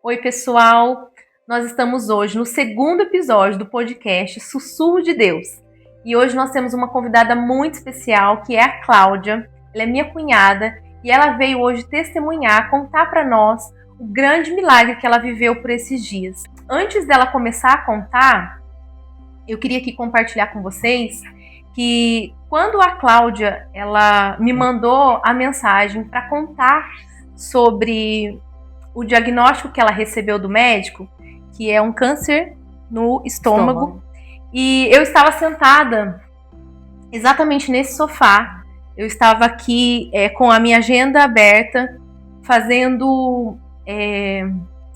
Oi, pessoal! Nós estamos hoje no segundo episódio do podcast Sussurro de Deus. E hoje nós temos uma convidada muito especial, que é a Cláudia. Ela é minha cunhada e ela veio hoje testemunhar, contar para nós o grande milagre que ela viveu por esses dias. Antes dela começar a contar, eu queria aqui compartilhar com vocês que quando a Cláudia ela me mandou a mensagem para contar sobre o diagnóstico que ela recebeu do médico, que é um câncer no estômago. E eu estava sentada exatamente nesse sofá. Eu estava aqui com a minha agenda aberta, fazendo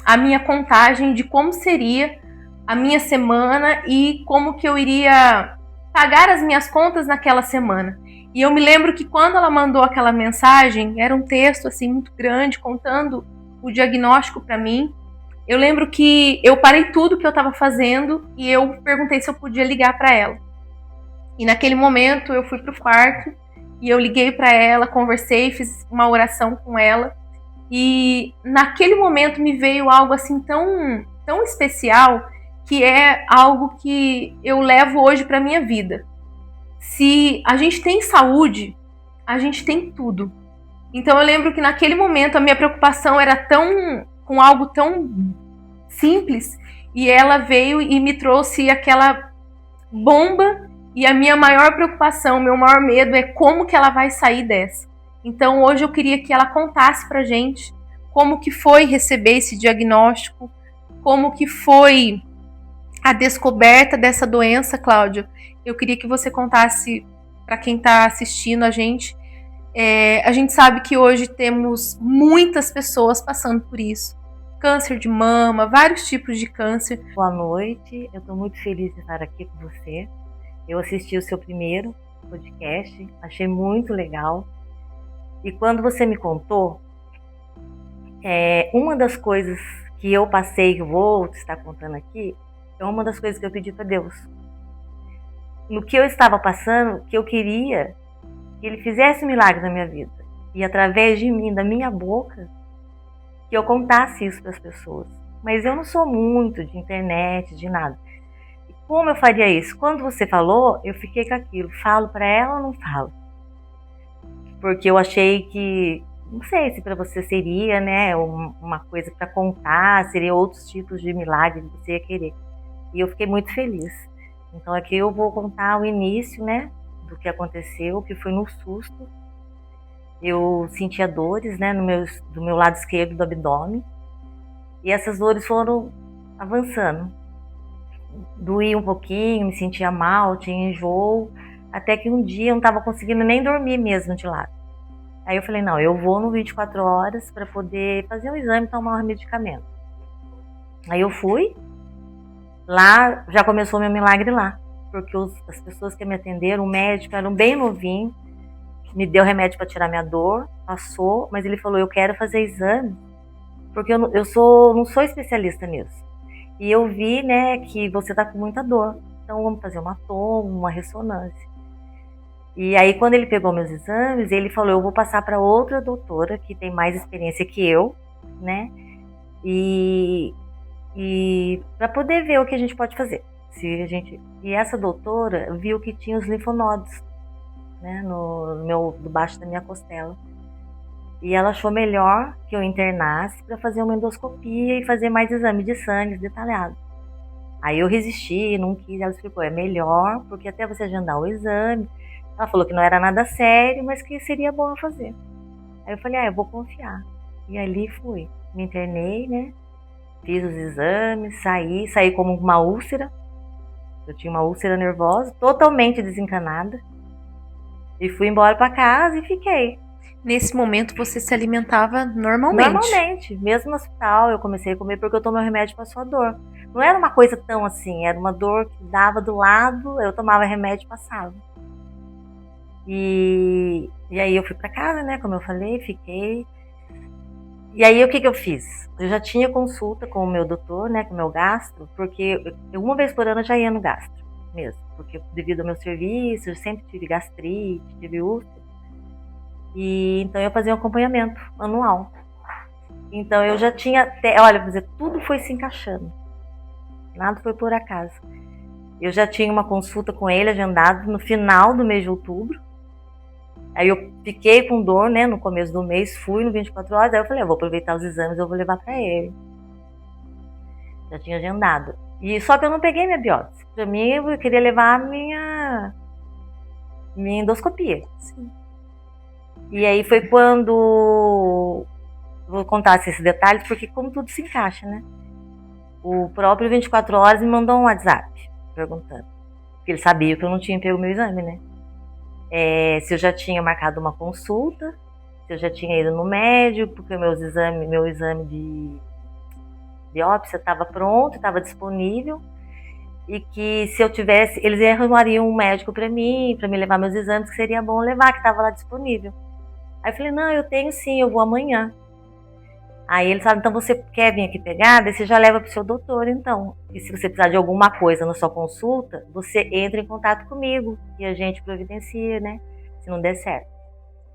a minha contagem de como seria a minha semana e como que eu iria pagar as minhas contas naquela semana. E eu me lembro que quando ela mandou aquela mensagem, era um texto assim muito grande, contando o diagnóstico para mim. Eu lembro que eu parei tudo que eu estava fazendo e eu perguntei se eu podia ligar para ela. E naquele momento eu fui pro quarto e eu liguei para ela, conversei, fiz uma oração com ela. E naquele momento me veio algo assim tão especial, que é algo que eu levo hoje para minha vida. Se a gente tem saúde, a gente tem tudo. Então eu lembro que naquele momento a minha preocupação era com algo tão simples, e ela veio e me trouxe aquela bomba, e a minha maior preocupação, meu maior medo é como que ela vai sair dessa. Então hoje eu queria que ela contasse pra gente como que foi receber esse diagnóstico, como que foi a descoberta dessa doença, Cláudia. Eu queria que você contasse para quem está assistindo a gente. A gente sabe que hoje temos muitas pessoas passando por isso. Câncer de mama, vários tipos de câncer. Boa noite, eu estou muito feliz de estar aqui com você. Eu assisti o seu primeiro podcast, achei muito legal. E quando você me contou, uma das coisas que eu passei, que eu vou estar contando aqui, é uma das coisas que eu pedi para Deus. No que eu estava passando, que eu queria que Ele fizesse um milagre na minha vida. E através de mim, da minha boca, que eu contasse isso para as pessoas. Mas eu não sou muito de internet, de nada. E como eu faria isso? Quando você falou, eu fiquei com aquilo. Falo para ela ou não falo? Porque eu achei que, não sei se para você seria, né, uma coisa para contar, seria outros tipos de milagre que você ia querer. E eu fiquei muito feliz. Então aqui eu vou contar o início, né, do que aconteceu, que foi no susto. Eu sentia dores, né, do meu lado esquerdo do abdômen. E essas dores foram avançando. Doía um pouquinho, me sentia mal, tinha enjoo. Até que um dia eu não estava conseguindo nem dormir mesmo de lado. Aí eu falei, não, eu vou no 24 horas para poder fazer um exame e tomar um medicamento. Aí eu fui. Lá já começou meu milagre lá. Porque as pessoas que me atenderam, o médico era bem novinho. Me deu remédio para tirar minha dor, passou, mas ele falou, eu quero fazer exame, porque eu não sou especialista nisso. E eu vi, né, que você tá com muita dor, então vamos fazer uma toma, uma ressonância. E aí quando ele pegou meus exames, ele falou, eu vou passar para outra doutora que tem mais experiência que eu, né, e para poder ver o que a gente pode fazer. E essa doutora viu que tinha os linfonodos, né, debaixo da minha costela. E ela achou melhor que eu internasse para fazer uma endoscopia e fazer mais exame de sangue detalhado. Aí eu resisti, não quis, ela explicou, é melhor, porque até você agendar o exame. Ela falou que não era nada sério, mas que seria bom eu fazer. Aí eu falei, eu vou confiar. E ali fui, me internei, né, fiz os exames, saí como uma úlcera. Eu tinha uma úlcera nervosa, totalmente desencanada. E fui embora para casa e fiquei. Nesse momento você se alimentava normalmente? Normalmente, mesmo no hospital eu comecei a comer porque eu tomei um remédio para sua dor. Não era uma coisa tão assim, era uma dor que dava do lado, eu tomava remédio e passava. E aí eu fui para casa, né, como eu falei, fiquei. E aí o que eu fiz? Eu já tinha consulta com o meu doutor, né, com o meu gastro, porque uma vez por ano eu já ia no gastro mesmo, porque devido ao meu serviço, eu sempre tive gastrite, tive úlcera, e então eu fazia um acompanhamento anual. Então eu já tinha até, olha, vou dizer, tudo foi se encaixando. Nada foi por acaso. Eu já tinha uma consulta com ele agendada no final do mês de outubro. Aí eu fiquei com dor, né, no começo do mês, fui no 24 horas, aí eu falei, eu vou aproveitar os exames, eu vou levar para ele. Já tinha agendado. E só que eu não peguei minha biópsia. Para mim, eu queria levar a minha endoscopia. Sim. E aí foi quando, vou contar esses detalhes, porque como tudo se encaixa, né? O próprio 24 horas me mandou um WhatsApp perguntando, porque ele sabia que eu não tinha pego meu exame, né? Se eu já tinha marcado uma consulta, se eu já tinha ido no médico, porque meu exame de biópsia estava pronto, estava disponível, e que se eu tivesse, eles arrumariam um médico para mim levar meus exames, que seria bom levar, que estava lá disponível. Aí eu falei, não, eu tenho sim, eu vou amanhã. Aí eles falaram, então você quer vir aqui pegar? Daí você já leva pro seu doutor, então. E se você precisar de alguma coisa na sua consulta, você entra em contato comigo e a gente providencia, né? Se não der certo.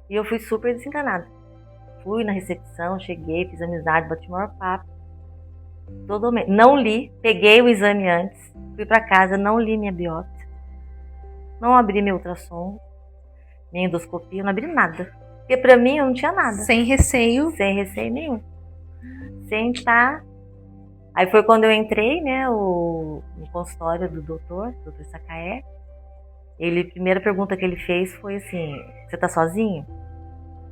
E eu fui super desencanada. Fui na recepção, cheguei, fiz amizade, bati o maior papo. Não li, peguei o exame antes, fui pra casa, não li minha biópsia. Não abri meu ultrassom, minha endoscopia, não abri nada. Porque pra mim eu não tinha nada. Sem receio. Sem receio nenhum. Sem estar. Aí foi quando eu entrei, né, no consultório do doutor Sacaé. A primeira pergunta que ele fez foi assim, você tá sozinho?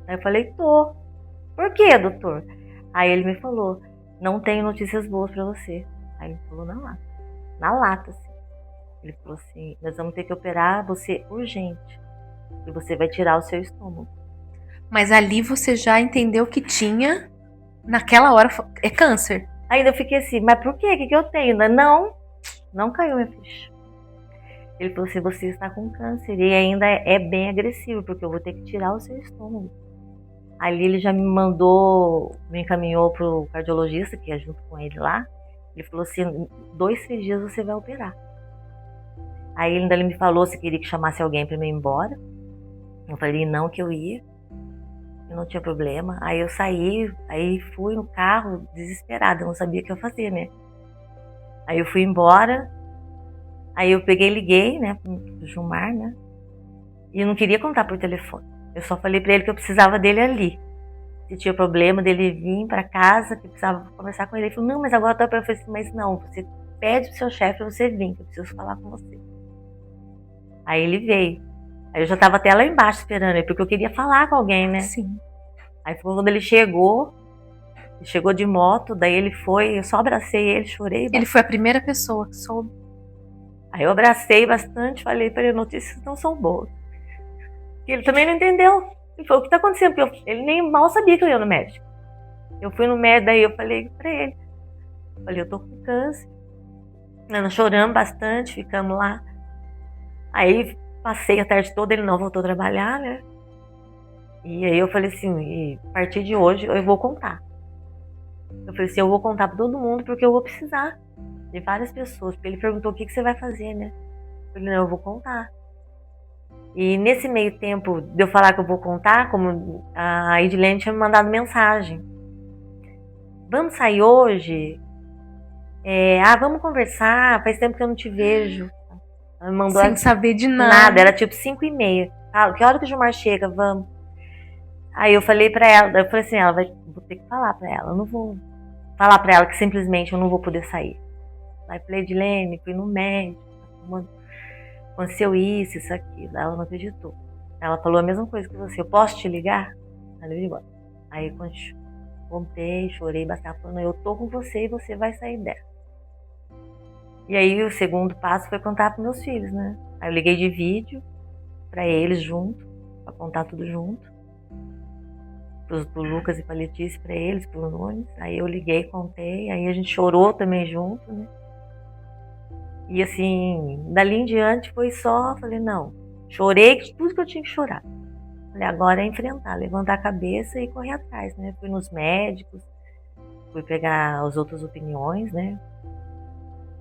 Aí eu falei, tô. Por quê, doutor? Aí ele me falou, não tenho notícias boas pra você. Aí ele falou na lata, assim. Ele falou assim, nós vamos ter que operar você urgente. E você vai tirar o seu estômago. Mas ali você já entendeu que tinha, naquela hora, é câncer. Ainda eu fiquei assim, mas por quê? O que eu tenho? Não caiu minha ficha. Ele falou assim, você está com câncer e ainda é bem agressivo, porque eu vou ter que tirar o seu estômago. Ali ele já me encaminhou pro cardiologista, que é junto com ele lá. Ele falou assim, 2, 3 dias você vai operar. Aí ele me falou se queria que chamasse alguém para me ir embora. Eu falei não, que eu ia. Eu não tinha problema. Aí eu saí, aí fui no carro desesperada, eu não sabia o que eu fazer, né? Aí eu fui embora, aí eu liguei, né, pro Gilmar, né? E eu não queria contar por telefone. Eu só falei pra ele que eu precisava dele ali. Se tinha problema dele vir pra casa, que eu precisava conversar com ele. Ele falou, não, mas agora eu falei assim, mas não, você pede pro seu chefe pra você vir, que eu preciso falar com você. Aí ele veio. Aí eu já tava até lá embaixo esperando ele, porque eu queria falar com alguém, né? Sim. Aí foi quando ele chegou de moto, daí ele foi, eu só abracei ele, chorei bastante. Ele foi a primeira pessoa que soube. Aí eu abracei bastante, falei para ele, notícias não são boas. E ele também não entendeu. Ele falou, o que tá acontecendo? Porque ele nem mal sabia que eu ia no médico. Eu fui no médico, daí eu falei pra ele. Falei, eu tô com câncer. Nós choramos bastante, ficamos lá. Aí passei a tarde toda, ele não voltou a trabalhar, né? E aí eu falei assim, a partir de hoje eu vou contar. Eu falei assim, eu vou contar pra todo mundo porque eu vou precisar de várias pessoas. Porque ele perguntou o que você vai fazer, né? Eu falei, não, eu vou contar. E nesse meio tempo de eu falar que eu vou contar, como a Edilene tinha me mandado mensagem. Vamos sair hoje? Vamos conversar, faz tempo que eu não te vejo. Ela me mandou sem saber de nada. Era tipo 5h30. Fala, que hora que o Gilmar chega? Vamos. Aí eu falei pra ela, eu falei assim, vou ter que falar pra ela, eu não vou falar pra ela que simplesmente eu não vou poder sair. Aí falei, Edilene, fui no médico, aconteceu isso, aquilo. Ela não acreditou. Ela falou a mesma coisa que você, eu posso te ligar? Ela ligou. Aí eu contei, chorei bastante, falando, eu tô com você e você vai sair dela. E aí o segundo passo foi contar pros meus filhos, né? Aí eu liguei de vídeo pra eles junto, pra contar tudo junto. Pro Lucas e pra Letícia, pra eles, pro Nunes. Aí eu liguei, contei, aí a gente chorou também junto, né? E assim, dali em diante foi só, falei, não, chorei tudo que eu tinha que chorar. Falei, agora é enfrentar, levantar a cabeça e correr atrás, né? Fui nos médicos, fui pegar as outras opiniões, né?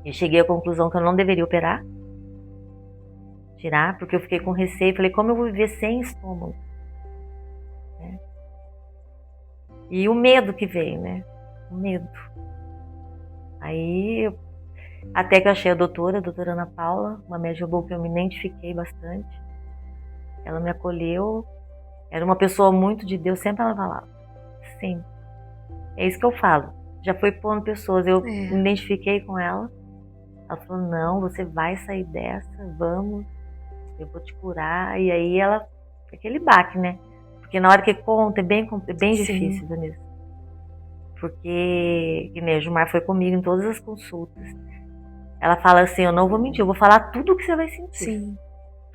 E cheguei à conclusão que eu não deveria operar, tirar, porque eu fiquei com receio, falei, como eu vou viver sem estômago? E o medo que veio, né? O medo. Aí, até que eu achei a doutora Ana Paula, uma médica boa que eu me identifiquei bastante. Ela me acolheu. Era uma pessoa muito de Deus, sempre ela falava. Sim. É isso que eu falo. Já foi pondo pessoas, eu me identifiquei com ela. Ela falou, não, você vai sair dessa, vamos, eu vou te curar. E aí ela, aquele baque, né? Porque na hora que conta é bem difícil, Vanessa. Porque, que nem o Gilmar foi comigo em todas as consultas. Ela fala assim, eu não vou mentir, eu vou falar tudo o que você vai sentir. Sim.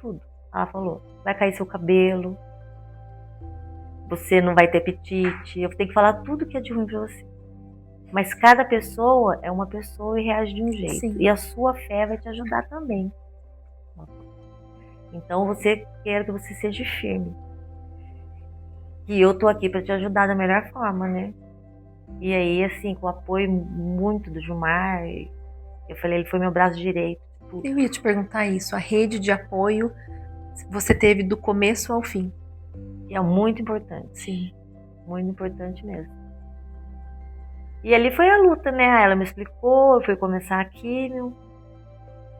Tudo. Ela falou, vai cair seu cabelo, você não vai ter apetite, eu tenho que falar tudo que é de ruim pra você. Mas cada pessoa é uma pessoa e reage de um jeito. Sim. E a sua fé vai te ajudar também. Então você quer que você seja firme. E eu tô aqui para te ajudar da melhor forma, né? E aí, assim, com o apoio muito do Gilmar, eu falei, ele foi meu braço direito. Tudo. Eu ia te perguntar isso, a rede de apoio você teve do começo ao fim. E é muito importante. Sim. Muito importante mesmo. E ali foi a luta, né? Ela me explicou, eu fui começar a químio.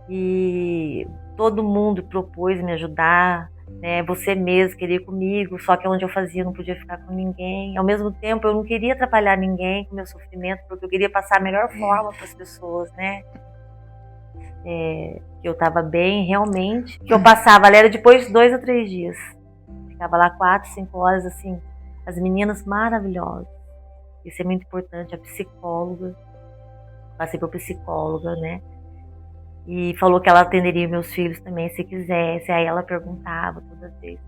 E todo mundo propôs me ajudar, né? Você mesmo queria ir comigo, só que onde eu fazia eu não podia ficar com ninguém. Ao mesmo tempo eu não queria atrapalhar ninguém com meu sofrimento, porque eu queria passar a melhor forma para as pessoas, né? Que eu tava bem, realmente. Que eu passava, ela era depois de 2 a 3 dias. Ficava lá 4, 5 horas, assim. As meninas maravilhosas. Isso é muito importante, a psicóloga. Passei por psicóloga, né? E falou que ela atenderia meus filhos também, se quisesse. Aí ela perguntava toda vez.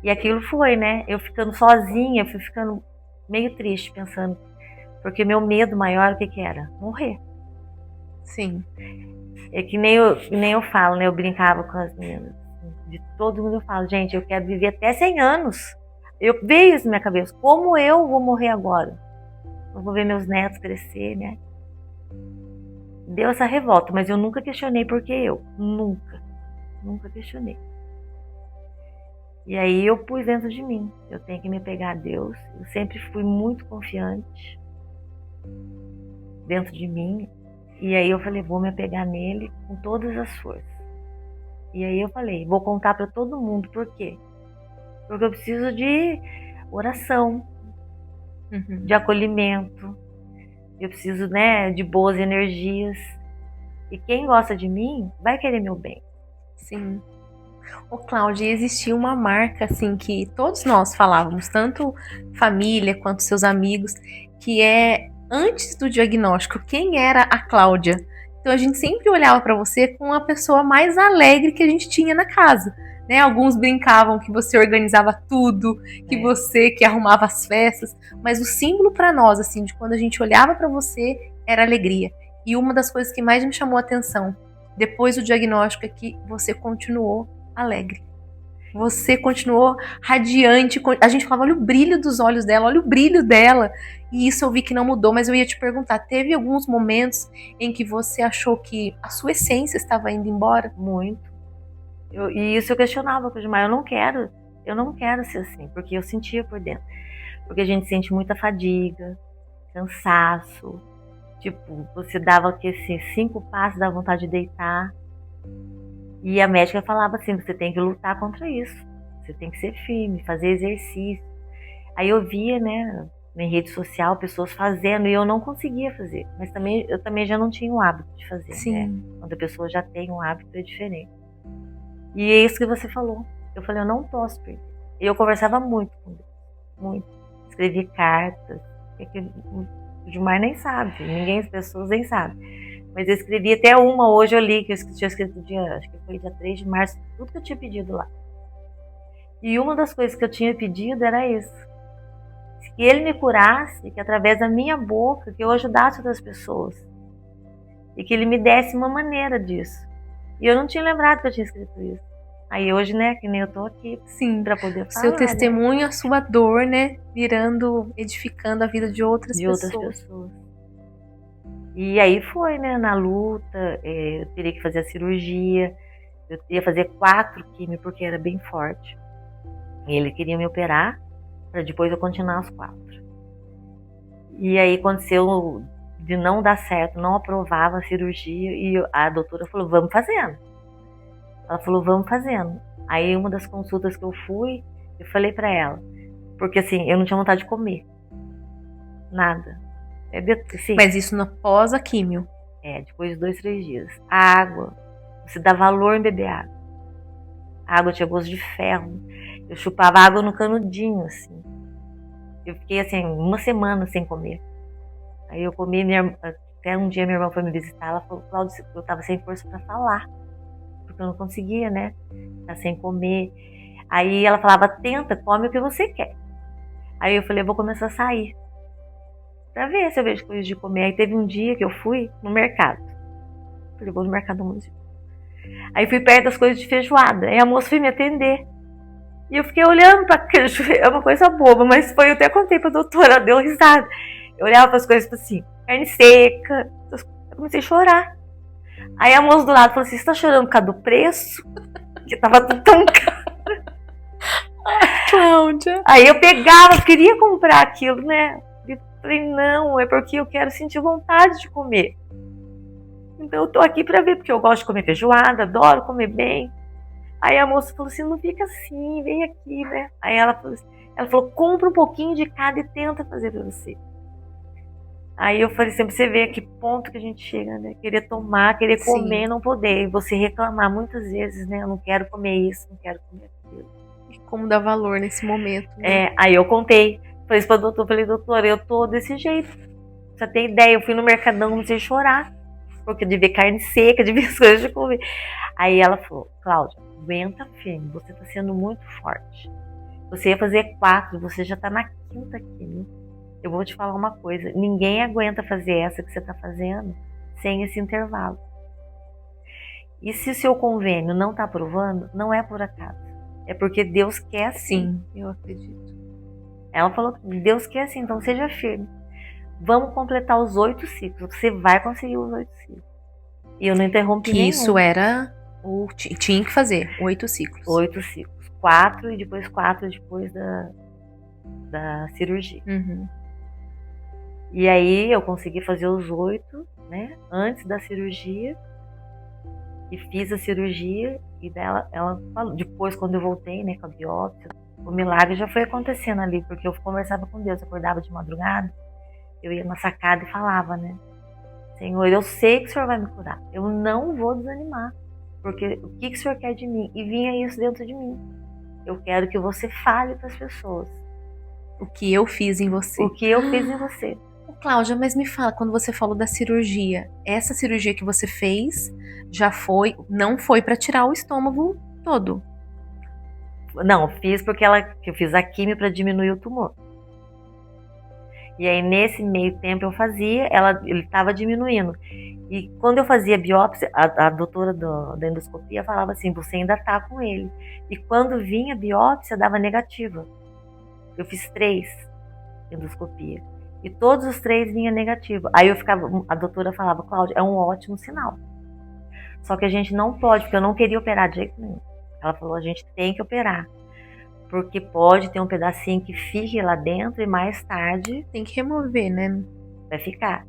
E aquilo foi, né? Eu ficando sozinha, eu fui ficando meio triste, pensando. Porque meu medo maior, o que era? Morrer. Sim. É que nem eu falo, né? Eu brincava com as meninas. De todo mundo eu falo, gente, eu quero viver até 100 anos. Eu vejo isso na minha cabeça. Como eu vou morrer agora? Eu vou ver meus netos crescer, né? Deu essa revolta, mas eu nunca questionei por que eu. Nunca questionei. E aí eu pus dentro de mim. Eu tenho que me pegar a Deus. Eu sempre fui muito confiante dentro de mim. E aí eu falei, vou me apegar nele com todas as forças. E aí eu falei, vou contar para todo mundo. Por quê? Porque eu preciso de oração, de acolhimento. Eu preciso, né, de boas energias. E quem gosta de mim vai querer meu bem. Sim. Ô, Cláudia, existia uma marca, assim, que todos nós falávamos, tanto família quanto seus amigos, que é, antes do diagnóstico, quem era a Cláudia? Então a gente sempre olhava para você como a pessoa mais alegre que a gente tinha na casa, né? Alguns brincavam que você organizava tudo, que você que arrumava as festas, mas o símbolo para nós, assim, de quando a gente olhava para você, era alegria. E uma das coisas que mais me chamou a atenção depois do diagnóstico é que você continuou alegre. Você continuou radiante. A gente falava, olha o brilho dos olhos dela, olha o brilho dela. E isso eu vi que não mudou, mas eu ia te perguntar, teve alguns momentos em que você achou que a sua essência estava indo embora? Muito. E isso eu questionava com o Gilmar, eu não quero ser assim, porque eu sentia por dentro. Porque a gente sente muita fadiga, cansaço. Tipo, você dava que assim, 5 passos, dá vontade de deitar. E a médica falava assim, você tem que lutar contra isso. Você tem que ser firme, fazer exercício. Aí eu via, né, em rede social, pessoas fazendo e eu não conseguia fazer. Mas eu também já não tinha o hábito de fazer, Sim. né? Quando a pessoa já tem um hábito, é diferente. E é isso que você falou. Eu falei, eu não posso perder. E eu conversava muito com Deus. Muito. Escrevi cartas. O Gilmar nem sabe. Ninguém, as pessoas nem sabem. Mas eu escrevi até uma, hoje eu li, que eu tinha escrito acho que foi dia 3 de março, tudo que eu tinha pedido lá. E uma das coisas que eu tinha pedido era isso. Que ele me curasse, que através da minha boca, que eu ajudasse outras pessoas. E que ele me desse uma maneira disso. E eu não tinha lembrado que eu tinha escrito isso. Aí hoje, né, que nem eu tô aqui, sim, para poder falar. Seu testemunho, a sua dor, né, edificando a vida de outras pessoas. E aí foi, né, na luta, eu teria que fazer a cirurgia, eu ia fazer 4 químio porque era bem forte. E ele queria me operar, para depois eu continuar os 4. E aí aconteceu de não dar certo, não aprovava a cirurgia e a doutora falou, vamos fazendo. Ela falou, vamos fazendo. Aí uma das consultas que eu fui, eu falei pra ela, porque assim, eu não tinha vontade de comer. Nada. Assim, Mas isso no pós a químio. Depois de 2, 3 dias. A água, você dá valor em beber água. A água tinha gosto de ferro. Eu chupava água no canudinho, assim. Eu fiquei assim, uma semana sem comer. Aí eu comi, até um dia minha irmã foi me visitar, ela falou, Cláudia, eu tava sem força pra falar. Porque eu não conseguia, né? Tá sem comer. Aí ela falava, tenta, come o que você quer. Aí eu falei, eu vou começar a sair. Pra ver se eu vejo coisas de comer. Aí teve um dia que eu fui no mercado. Falei, vou no mercado municipal. Aí fui perto das coisas de feijoada. Aí a moça foi me atender. E eu fiquei olhando pra queijo. É uma coisa boba, mas eu até contei pra doutora, ela deu risada. Eu olhava pras coisas assim, carne seca. Eu comecei a chorar. Aí a moça do lado falou assim, você tá chorando por causa do preço? Que tava tudo tão caro. Cláudia. Aí eu pegava, queria comprar aquilo, né? Eu falei, não, é porque eu quero sentir vontade de comer. Então eu tô aqui pra ver, porque eu gosto de comer feijoada, adoro comer bem. Aí a moça falou assim, não fica assim, vem aqui, né? Aí ela falou, compra um pouquinho de cada e tenta fazer pra você. Aí eu falei assim, pra você ver a que ponto que a gente chega, né? Querer tomar, querer comer, não poder. E você reclamar muitas vezes, né? Eu não quero comer isso, não quero comer aquilo. E como dar valor nesse momento, né? Aí eu contei, falei isso pra doutor, falei, doutora, eu tô desse jeito. Você tem ideia, eu fui no Mercadão, comecei a chorar. Porque de ver carne seca, de ver as coisas de comer. Aí ela falou, Cláudia, aguenta firme, você tá sendo muito forte. Você ia fazer 4, você já tá na 5ª quimio. Eu vou te falar uma coisa, ninguém aguenta fazer essa que você tá fazendo sem esse intervalo. E se o seu convênio não tá aprovando, não é por acaso. É porque Deus quer assim. Sim, eu acredito. Ela falou, Deus quer assim, então seja firme. Vamos completar os 8 ciclos. Você vai conseguir os 8 ciclos. E eu não interrompi nenhum. Isso era tinha que fazer 8 ciclos. 8 ciclos. 4 e depois 4 depois da cirurgia. Uhum. E aí eu consegui fazer os 8, né? Antes da cirurgia. E fiz a cirurgia. E ela falou. Depois, quando eu voltei, né, com a biópsia, o milagre já foi acontecendo ali. Porque eu conversava com Deus. Eu acordava de madrugada. Eu ia na sacada e falava, né? Senhor, eu sei que o Senhor vai me curar. Eu não vou desanimar. Porque o que o Senhor quer de mim? E vinha isso dentro de mim. Eu quero que você fale para as pessoas. O que eu fiz em você. O que eu fiz em você. Cláudia, mas me fala, quando você falou da cirurgia, essa cirurgia que você fez não foi para tirar o estômago todo? Não, fiz porque eu fiz a quimio para diminuir o tumor. E aí, nesse meio tempo eu fazia, ele estava diminuindo. E quando eu fazia biópsia, a doutora da endoscopia falava assim, você ainda tá com ele. E quando vinha a biópsia, dava negativa. Eu fiz 3 endoscopias. E todos os 3 vinha negativo. Aí a doutora falava, Cláudia, é um ótimo sinal. Só que a gente não pode, porque eu não queria operar de jeito nenhum. Ela falou, a gente tem que operar. Porque pode ter um pedacinho que fique lá dentro e mais tarde tem que remover, né? Vai ficar.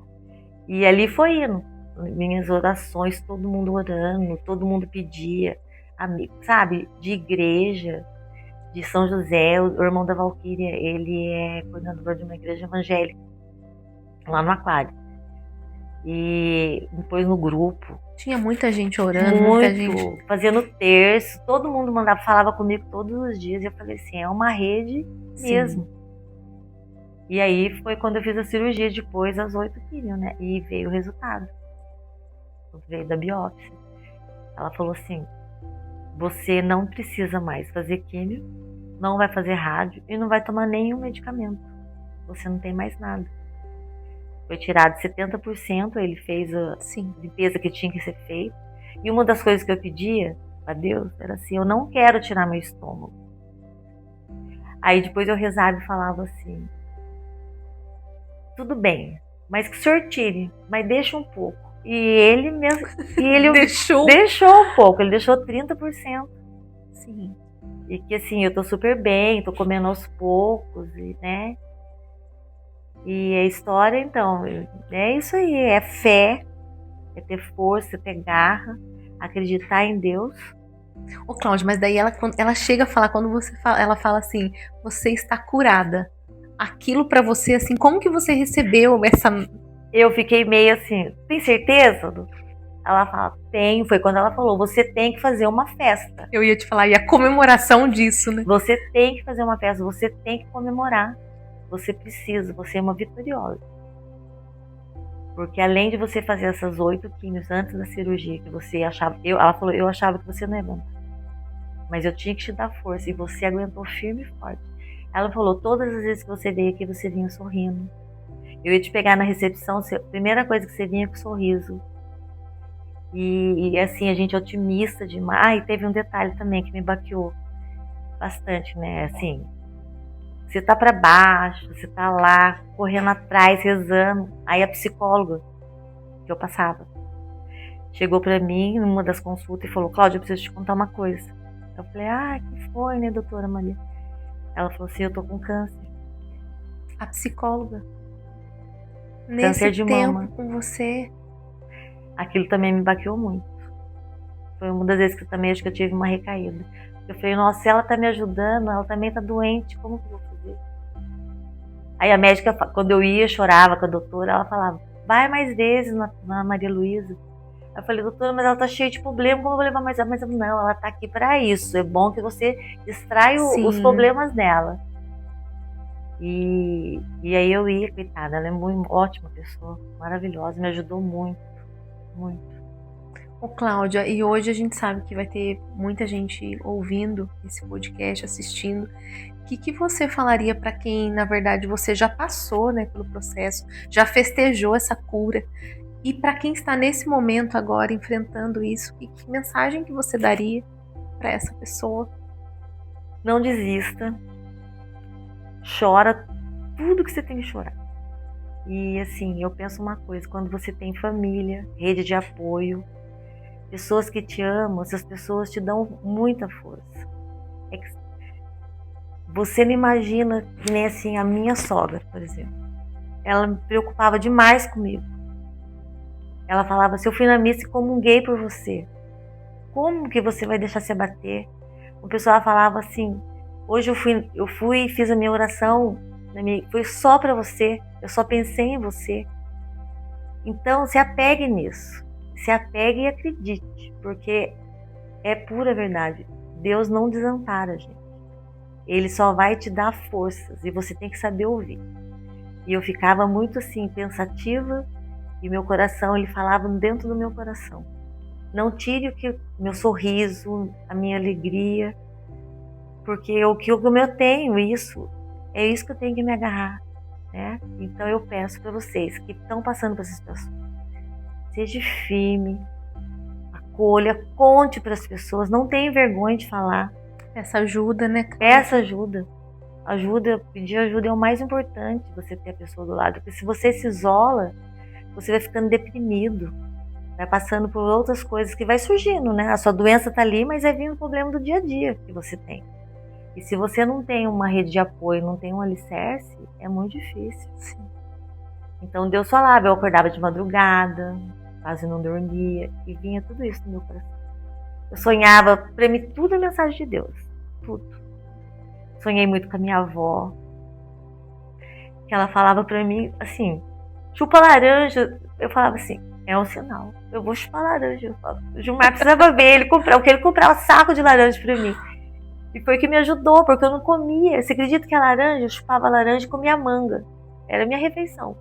E ali foi indo. Minhas orações, todo mundo orando, todo mundo pedia, sabe, de igreja, de São José, o irmão da Valquíria, ele é coordenador de uma igreja evangélica, lá no Aquário. E depois no grupo. Tinha muita gente orando, muita gente fazendo terço, todo mundo falava comigo todos os dias, e eu falei assim, é uma rede mesmo. Sim. E aí foi quando eu fiz a cirurgia, depois das 8 quimio, né? E veio o resultado. Veio da biópsia. Ela falou assim, você não precisa mais fazer quimio, não vai fazer rádio e não vai tomar nenhum medicamento. Você não tem mais nada. Foi tirado 70%, ele fez a limpeza que tinha que ser feita. E uma das coisas que eu pedia a Deus era assim, eu não quero tirar meu estômago. Aí depois eu rezava e falava assim, tudo bem, mas que o Senhor tire, mas deixa um pouco. E ele mesmo, deixou um pouco, ele deixou 30%. Sim. E que assim, eu tô super bem, tô comendo aos poucos, e, né? E a história, então, é isso aí, é fé, é ter força, é ter garra, acreditar em Deus. Ô, Cláudia, mas daí ela chega a falar, quando você fala, ela fala assim, você está curada. Aquilo pra você, assim, como que você recebeu essa... Eu fiquei meio assim, tem certeza? Ela fala, tenho. Foi quando ela falou, você tem que fazer uma festa. Eu ia te falar, e a comemoração disso, né? Você tem que fazer uma festa, você tem que comemorar. Você precisa, você é uma vitoriosa. Porque além de você fazer essas 8 químios antes da cirurgia, que você achava... ela falou, eu achava que você não ia aguentar. Mas eu tinha que te dar força, e você aguentou firme e forte. Ela falou, todas as vezes que você veio aqui, você vinha sorrindo. Eu ia te pegar na recepção, a primeira coisa que você vinha com sorriso. E assim, a gente é otimista demais. Ah, e teve um detalhe também que me baqueou bastante, né? Assim, você tá pra baixo, você tá lá, correndo atrás, rezando. Aí a psicóloga que eu passava chegou pra mim numa das consultas e falou, Cláudia, eu preciso te contar uma coisa. Eu falei, que foi, né, doutora Maria? Ela falou assim, eu tô com câncer. A psicóloga. Câncer Nesse de tempo mama. com você. Aquilo também me baqueou muito. Foi uma das vezes que eu também acho que eu tive uma recaída. Eu falei, nossa, se ela tá me ajudando, ela também tá doente, como que eu vou fazer? Aí a médica, quando eu ia, chorava com a doutora, ela falava, vai mais vezes na Maria Luísa. Eu falei, doutora, mas ela tá cheia de problema, como eu vou levar mais? Mas não, ela tá aqui pra isso, é bom que você distrai os problemas dela. E aí eu ia, coitada, ela é muito ótima pessoa, maravilhosa, me ajudou muito, muito. Ô, Cláudia, e hoje a gente sabe que vai ter muita gente ouvindo esse podcast, assistindo. O que você falaria para quem, na verdade, você já passou, né, pelo processo, já festejou essa cura? E para quem está nesse momento agora enfrentando isso, que mensagem que você daria para essa pessoa? Não desista. Chora tudo que você tem que chorar. E assim, eu penso uma coisa, quando você tem família, rede de apoio, pessoas que te amam, essas pessoas te dão muita força. Você não imagina que nem assim a minha sogra, por exemplo. Ela me preocupava demais comigo. Ela falava assim, eu fui na missa e comunguei por você. Como que você vai deixar se abater? O pessoal falava assim, hoje eu fui e fiz a minha oração, foi só para você, eu só pensei em você. Então se apegue nisso, se apegue e acredite, porque é pura verdade. Deus não desampara a gente. Ele só vai te dar forças e você tem que saber ouvir. E eu ficava muito assim, pensativa, e meu coração, ele falava dentro do meu coração. Não tire meu sorriso, a minha alegria, porque o que eu tenho, é isso que eu tenho que me agarrar, né? Então eu peço para vocês que estão passando por essa situação, seja firme, acolha, conte para as pessoas, não tenha vergonha de falar. Essa ajuda, né? Peça ajuda. Pedir ajuda é o mais importante, você ter a pessoa do lado, porque se você se isola, você vai ficando deprimido, vai passando por outras coisas que vai surgindo, né? A sua doença tá ali, mas vai vir um problema do dia a dia que você tem. E se você não tem uma rede de apoio, não tem um alicerce, é muito difícil. Sim. Então Deus falava, eu acordava de madrugada, quase não dormia, e vinha tudo isso no meu coração. Eu sonhava, pra mim, tudo é mensagem de Deus, tudo. Sonhei muito com a minha avó, que ela falava pra mim, assim, chupa laranja. Eu falava assim, é um sinal, eu vou chupar laranja. O Gilmar precisava ver, eu queria comprar um saco de laranja pra mim. E foi que me ajudou, porque eu não comia. Você acredita que a laranja, eu chupava a laranja e comia manga. Era a minha refeição.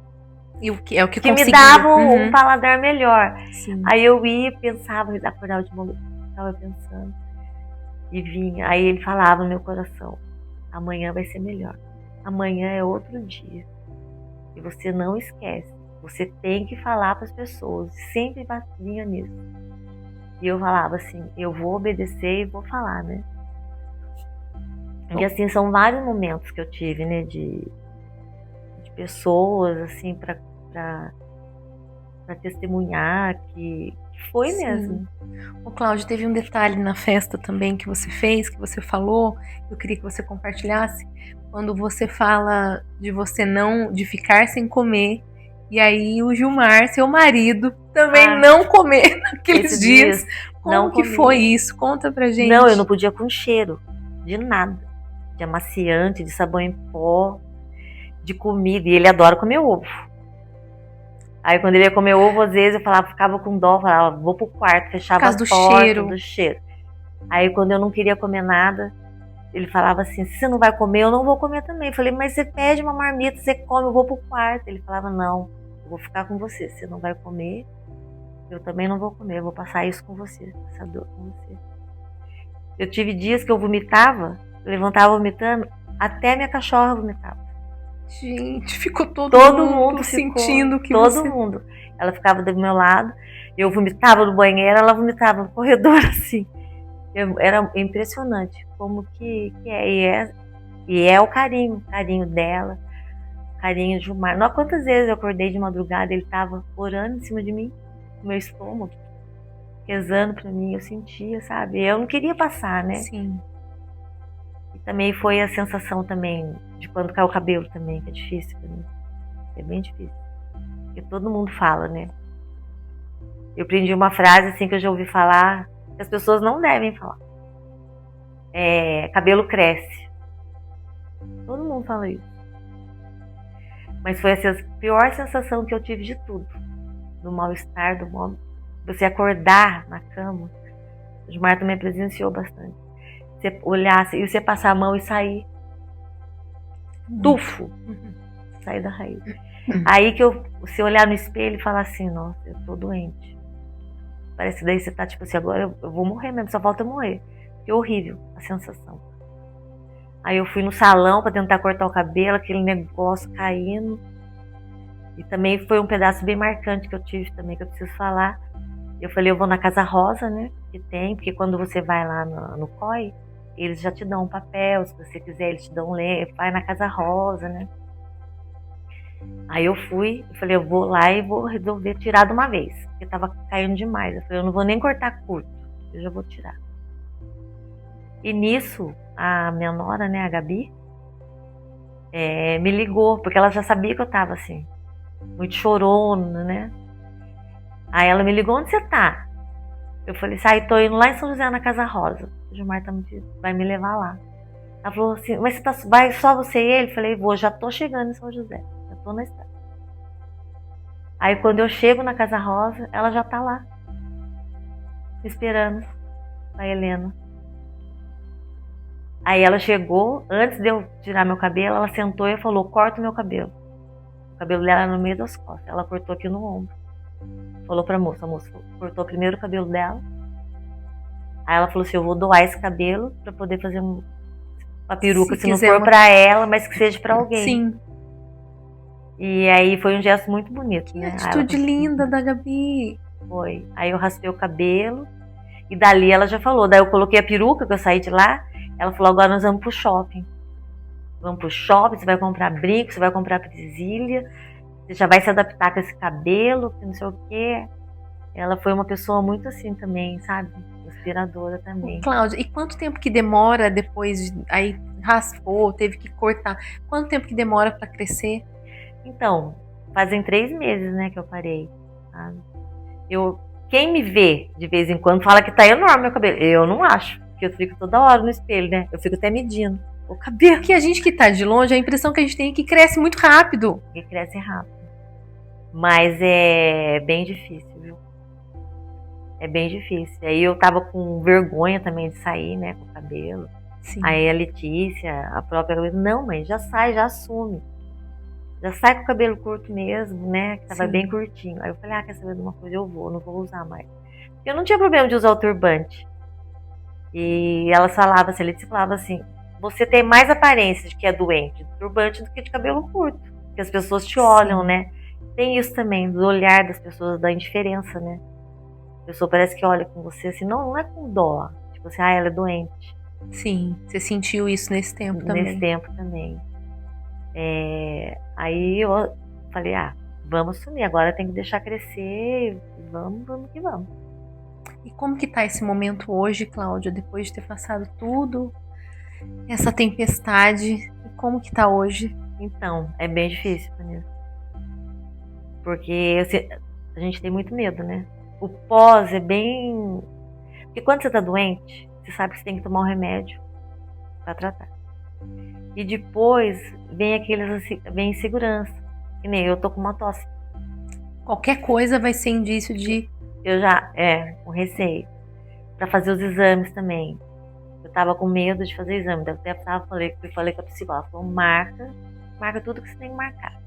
E o que é o que me dava um paladar melhor. Sim. Aí eu ia, pensava, acordava de manhã, estava pensando. E vinha, aí ele falava no meu coração, amanhã vai ser melhor. Amanhã é outro dia. E você não esquece. Você tem que falar para as pessoas. Sempre vinha nisso. E eu falava assim, eu vou obedecer e vou falar, né? E assim, são vários momentos que eu tive, né, de pessoas, assim, para testemunhar que Foi Sim. mesmo. Ô, Cláudia, teve um detalhe na festa também que você fez, que você falou, eu queria que você compartilhasse, quando você fala de você não, de ficar sem comer, e aí o Gilmar, seu marido, também não comer naqueles Esses dias. Como não que comi. foi isso? Conta pra gente. Não, eu não podia com cheiro de nada. De amaciante, de sabão em pó, de comida. E ele adora comer ovo. Aí quando ele ia comer ovo, às vezes eu falava, ficava com dó, falava, vou pro quarto, fechava a porta do cheiro. Aí quando eu não queria comer nada, ele falava assim, se você não vai comer, eu não vou comer também. Eu falei, mas você pede uma marmita, você come, eu vou pro quarto. Ele falava, não, eu vou ficar com você. Você não vai comer, eu também não vou comer, eu vou passar isso com você, essa dor com você. Eu tive dias que eu vomitava, levantava vomitando, até minha cachorra vomitava. Gente, ficou todo mundo sentindo que todo mundo. Ela ficava do meu lado, eu vomitava no banheiro, ela vomitava no corredor, assim. Era impressionante como que é. E é o carinho dela, carinho de Gilmar. Não, quantas vezes eu acordei de madrugada, ele estava orando em cima de mim, no meu estômago, rezando pra mim, eu sentia, sabe? Eu não queria passar, né? Sim. E também foi a sensação também de quando cai o cabelo também, que é difícil pra mim. É bem difícil. Porque todo mundo fala, né? Eu aprendi uma frase assim que eu já ouvi falar, que as pessoas não devem falar. Cabelo cresce. Todo mundo fala isso. Mas foi a pior sensação que eu tive de tudo. Do mal-estar, do mal... Você acordar na cama. O Gilmar também presenciou bastante. Você olhar e você passar a mão e sair. Tufo. Sair da raiz. Aí que você olhar no espelho e falar assim, nossa, eu tô doente. Parece que daí você tá tipo assim, agora eu vou morrer mesmo, só falta eu morrer. Que horrível a sensação. Aí eu fui no salão pra tentar cortar o cabelo, aquele negócio caindo. E também foi um pedaço bem marcante que eu tive também, que eu preciso falar. Eu falei, eu vou na Casa Rosa, né? Que tem, porque quando você vai lá no COI, eles já te dão um papel, se você quiser, eles te dão um lenço, vai na Casa Rosa, né? Aí eu fui, eu falei, eu vou lá e vou resolver tirar de uma vez, porque tava caindo demais. Eu falei, eu não vou nem cortar curto, eu já vou tirar. E nisso, a minha nora, né, a Gabi, me ligou, porque ela já sabia que eu tava assim, muito chorona, né? Aí ela me ligou, onde você tá? Eu falei, tô indo lá em São José, na Casa Rosa. O Gilmar vai me levar lá. Ela falou assim, mas vai só você e ele? Eu falei, vou, já tô chegando em São José, já tô na estrada. Aí quando eu chego na Casa Rosa, ela já tá lá, esperando a Helena. Aí ela chegou, antes de eu tirar meu cabelo, ela sentou e falou, corta o meu cabelo. O cabelo dela era no meio das costas, ela cortou aqui no ombro. Falou pra moça, a moça cortou primeiro o cabelo dela. Aí ela falou assim, eu vou doar esse cabelo pra poder fazer uma peruca, se não for pra ela, mas que seja pra alguém. Sim. E aí foi um gesto muito bonito, que né? atitude linda da Gabi. Foi. Aí eu raspei o cabelo e dali ela já falou. Daí eu coloquei a peruca, que eu saí de lá. Ela falou, agora nós vamos pro shopping. Vamos pro shopping, você vai comprar brinco, você vai comprar presilha, você já vai se adaptar com esse cabelo, que não sei o quê. Ela foi uma pessoa muito assim também, sabe? Inspiradora também. Cláudia, e quanto tempo que demora depois de... Aí raspou, teve que cortar. Quanto tempo que demora pra crescer? Então, fazem 3 meses, né, que eu parei. Sabe? Quem me vê de vez em quando fala que tá enorme meu cabelo. Eu não acho, porque eu fico toda hora no espelho, né? Eu fico até medindo o cabelo. Porque a gente que tá de longe, a impressão que a gente tem é que cresce muito rápido. Que cresce rápido. Mas é bem difícil, viu? É bem difícil. Aí eu tava com vergonha também de sair, né, com o cabelo. Sim. Aí a Letícia, a própria, não, mãe, já sai, já assume. Já sai com o cabelo curto mesmo, né? Que tava bem curtinho. Aí eu falei, quer saber de uma coisa? Eu não vou usar mais. Eu não tinha problema de usar o turbante. E ela falava assim, a Letícia falava assim, você tem mais aparência de que é doente de turbante do que de cabelo curto. Porque as pessoas te olham, né? Tem isso também, do olhar das pessoas, da indiferença, né? A pessoa parece que olha com você assim, não é com dó. Tipo assim, ela é doente. Sim, você sentiu isso nesse tempo também. Nesse tempo também. Aí eu falei, vamos assumir, agora tem que deixar crescer, vamos que vamos. E como que tá esse momento hoje, Cláudia, depois de ter passado tudo, essa tempestade? E como que tá hoje? Então, é bem difícil, Vanessa. Porque a gente tem muito medo, né? O pós é bem... Porque quando você tá doente, você sabe que você tem que tomar um remédio pra tratar. E depois vem vem insegurança. Que nem eu tô com uma tosse. Qualquer coisa vai ser indício de... Eu já, com receio. Pra fazer os exames também. Eu tava com medo de fazer exame. Eu até falei com a psicóloga. Ela falou, marca tudo que você tem que marcar.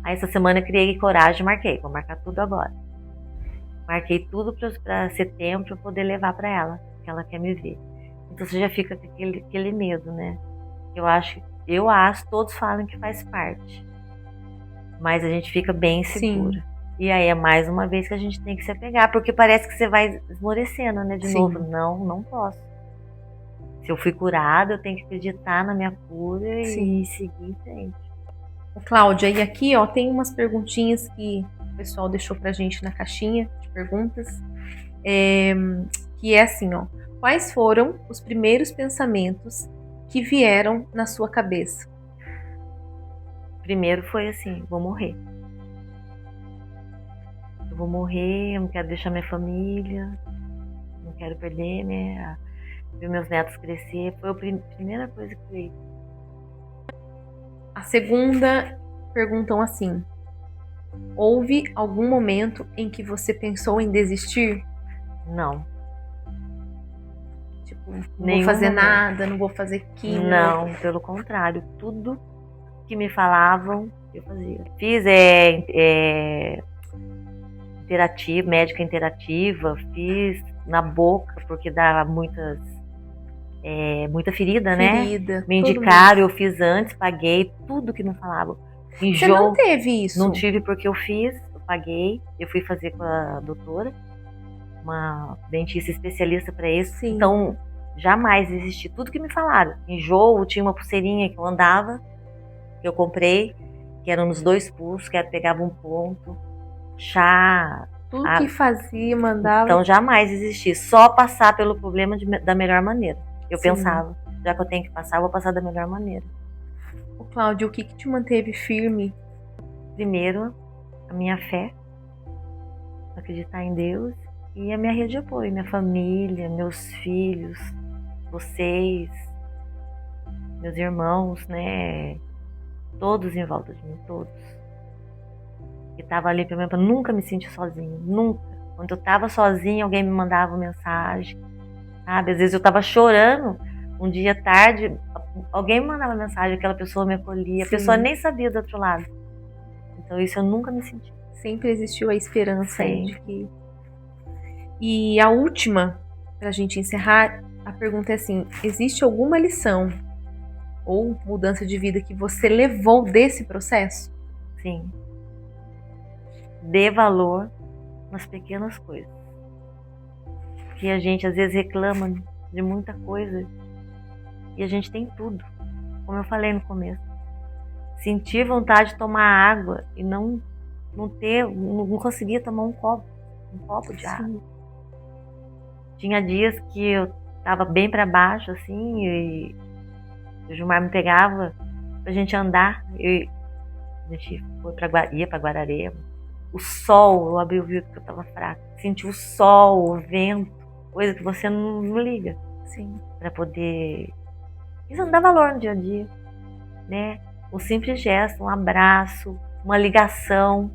Aí essa semana eu criei coragem e marquei. Vou marcar tudo agora. Marquei tudo pra setembro pra poder levar pra ela. Que ela quer me ver. Então você já fica com aquele medo, né? Eu acho, todos falam que faz parte. Mas a gente fica bem segura. Sim. E aí é mais uma vez que a gente tem que se apegar. Porque parece que você vai esmorecendo, né? De Sim. novo. Não posso. Se eu fui curada, eu tenho que acreditar na minha cura Sim. e seguir em frente. Cláudia, e aqui ó, tem umas perguntinhas que o pessoal deixou pra gente na caixinha de perguntas. Que é assim, ó. Quais foram os primeiros pensamentos que vieram na sua cabeça? Primeiro foi assim, vou morrer. Eu vou morrer, eu não quero deixar minha família, não quero perder, né? Ver meus netos crescer. Foi a primeira coisa que veio. A segunda, perguntam assim: houve algum momento em que você pensou em desistir? Não. Tipo, não vou fazer nada, não vou fazer química. Não, pelo contrário. Tudo que me falavam, eu fazia. Fiz médica interativa, fiz na boca, porque dava muita ferida, né? Me indicaram, eu fiz antes, paguei, tudo que me falavam. Você não teve isso? Não tive porque eu fiz, eu paguei, eu fui fazer com a doutora, uma dentista especialista para isso. Sim. Então, jamais existi. Tudo que me falaram. Enjoo, tinha uma pulseirinha que eu andava, que eu comprei, que era nos 2 pulsos, que pegava um ponto, chá. Tudo que fazia, mandava. Então, jamais existi. Só passar pelo problema da melhor maneira. Eu Sim. pensava, já que eu tenho que passar, eu vou passar da melhor maneira. Ô, Cláudia, o que te manteve firme? Primeiro, a minha fé, acreditar em Deus, e a minha rede de apoio, minha família, meus filhos, vocês, meus irmãos, né? Todos em volta de mim, todos. Que tava ali pra mim, pra nunca me sentir sozinha, nunca. Quando eu tava sozinha, alguém me mandava mensagem, sabe? Às vezes eu tava chorando, um dia tarde, alguém me mandava mensagem, aquela pessoa me acolhia, Sim. a pessoa nem sabia do outro lado. Então isso eu nunca me senti. Sempre existiu a esperança aí de que... E a última, pra gente encerrar, a pergunta é assim: existe alguma lição ou mudança de vida que você levou desse processo? Sim. Dê valor nas pequenas coisas. Que a gente às vezes reclama de muita coisa e a gente tem tudo. Como eu falei no começo. Sentir vontade de tomar água e não conseguia tomar um copo de água. Tinha dias que eu tava bem para baixo assim e o Gilmar me pegava pra gente andar. A gente ia pra Guararema. O sol, eu abri o vidro que eu tava fraca. Senti o sol, o vento, coisa que você não liga. Sim. Pra poder... Isso não dá valor no dia a dia, né? Um simples gesto, um abraço, uma ligação,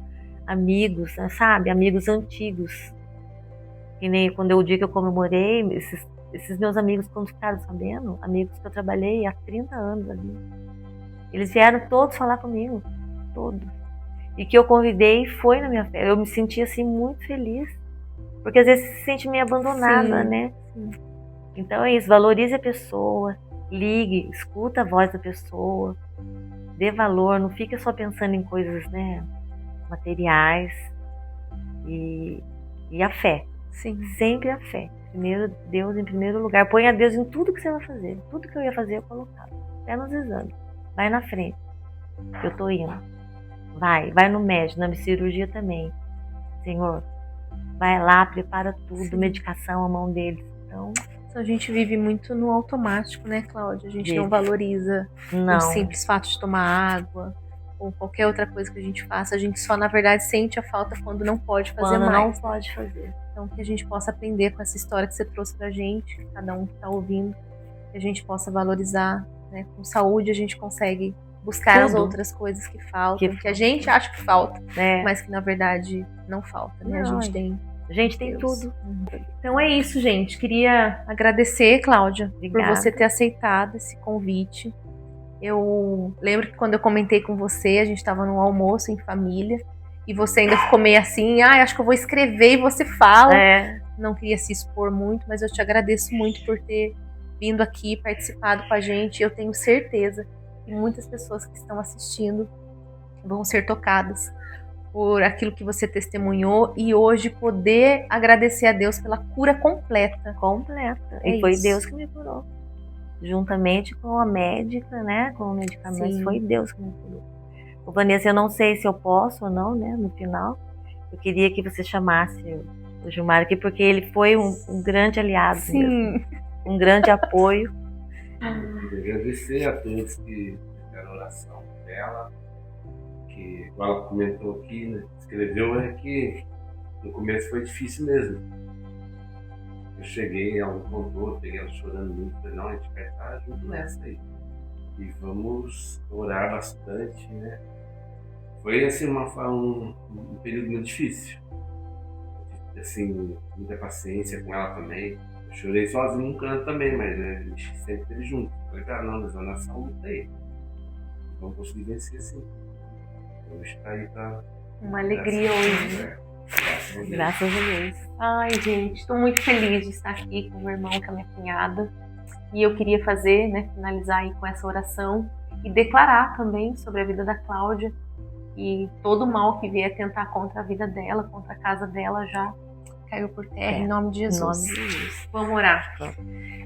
amigos, sabe? Amigos antigos. Que nem quando o dia que eu comemorei, esses meus amigos, quando ficaram sabendo, amigos que eu trabalhei há 30 anos ali, eles vieram todos falar comigo, todos. E que eu convidei foi na minha festa. Eu me senti assim muito feliz, porque às vezes você se sente meio abandonada, Sim. né? Sim. Então é isso, valorize a pessoa, ligue, escuta a voz da pessoa, dê valor, não fica só pensando em coisas, né, materiais, e a fé. Sim. Sempre a fé. Primeiro Deus em primeiro lugar. Ponha Deus em tudo que você vai fazer. Tudo que eu ia fazer eu colocava. Até nos exames. Vai na frente. Eu tô indo. Vai no médico, na cirurgia também. Senhor, vai lá, prepara tudo, Sim. medicação à mão deles. Então, A gente vive muito no automático, né, Cláudia? A gente Vive. não valoriza não. o simples fato de tomar água ou qualquer outra coisa que a gente faça. A gente só, na verdade, sente a falta quando não pode fazer Quando mais. não pode fazer. Então, que a gente possa aprender com essa história que você trouxe pra gente, que cada um que tá ouvindo, que a gente possa valorizar, né? Com saúde a gente consegue buscar as Tudo. outras coisas que faltam, que a gente acha que falta, mas que na verdade não falta, né? Não, A gente tem Deus. tudo. Então é isso, gente. Queria agradecer, Cláudia, Obrigada. por você ter aceitado esse convite. Eu lembro que quando eu comentei com você, a gente estava num almoço em família, e você ainda ficou meio assim, acho que eu vou escrever e você fala. Não queria se expor muito, mas eu te agradeço muito por ter vindo aqui, participado com a gente. Eu tenho certeza que muitas pessoas que estão assistindo vão ser tocadas por aquilo que você testemunhou e hoje poder agradecer a Deus pela cura completa. E foi Deus que me curou. Juntamente com a médica, né, com o medicamento, foi Deus que me curou. Ô, Vanessa, eu não sei se eu posso ou não, né, no final. Eu queria que você chamasse o Gilmar aqui, porque ele foi um grande aliado mesmo, um grande apoio. Agradecer a todos que fizeram oração dela, que ela comentou aqui, né, escreveu, que no começo foi difícil mesmo. Eu cheguei, ela me contou, peguei ela chorando muito, falei, não, a gente vai estar junto nessa aí. E vamos orar bastante, né? Foi assim um período muito difícil. Assim, muita paciência com ela também. Eu chorei sozinho num canto também, mas a gente sempre esteve junto. Falei, cara, não, mas a nação luta aí. Vamos conseguir vencer sim. Hoje tá aí pra... Uma alegria hoje. Graças a Deus. Ai, gente, estou muito feliz de estar aqui com o meu irmão, com a minha cunhada. E eu queria fazer, né, finalizar aí com essa oração e declarar também sobre a vida da Cláudia e todo o mal que vier tentar contra a vida dela, contra a casa dela, já caiu por terra, em nome de Jesus. Vamos orar.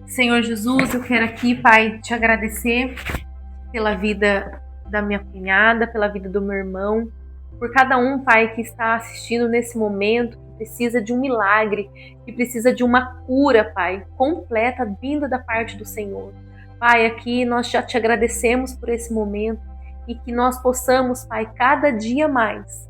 Senhor Jesus, eu quero aqui, Pai, te agradecer pela vida da minha cunhada, pela vida do meu irmão, por cada um, Pai, que está assistindo nesse momento, que precisa de um milagre, que precisa de uma cura, Pai, completa, vinda da parte do Senhor. Pai, aqui nós já te agradecemos por esse momento e que nós possamos, Pai, cada dia mais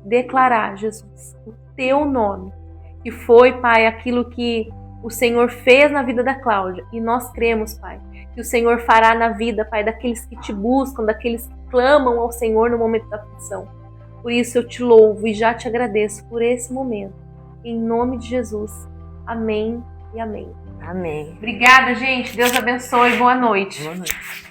declarar, Jesus, o teu nome, que foi, Pai, aquilo que o Senhor fez na vida da Cláudia, e nós cremos, Pai, que o Senhor fará na vida, Pai, daqueles que te buscam, daqueles que clamam ao Senhor no momento da aflição. Por isso eu te louvo e já te agradeço por esse momento. Em nome de Jesus. Amém e amém. Amém. Obrigada, gente. Deus abençoe. Boa noite. Boa noite.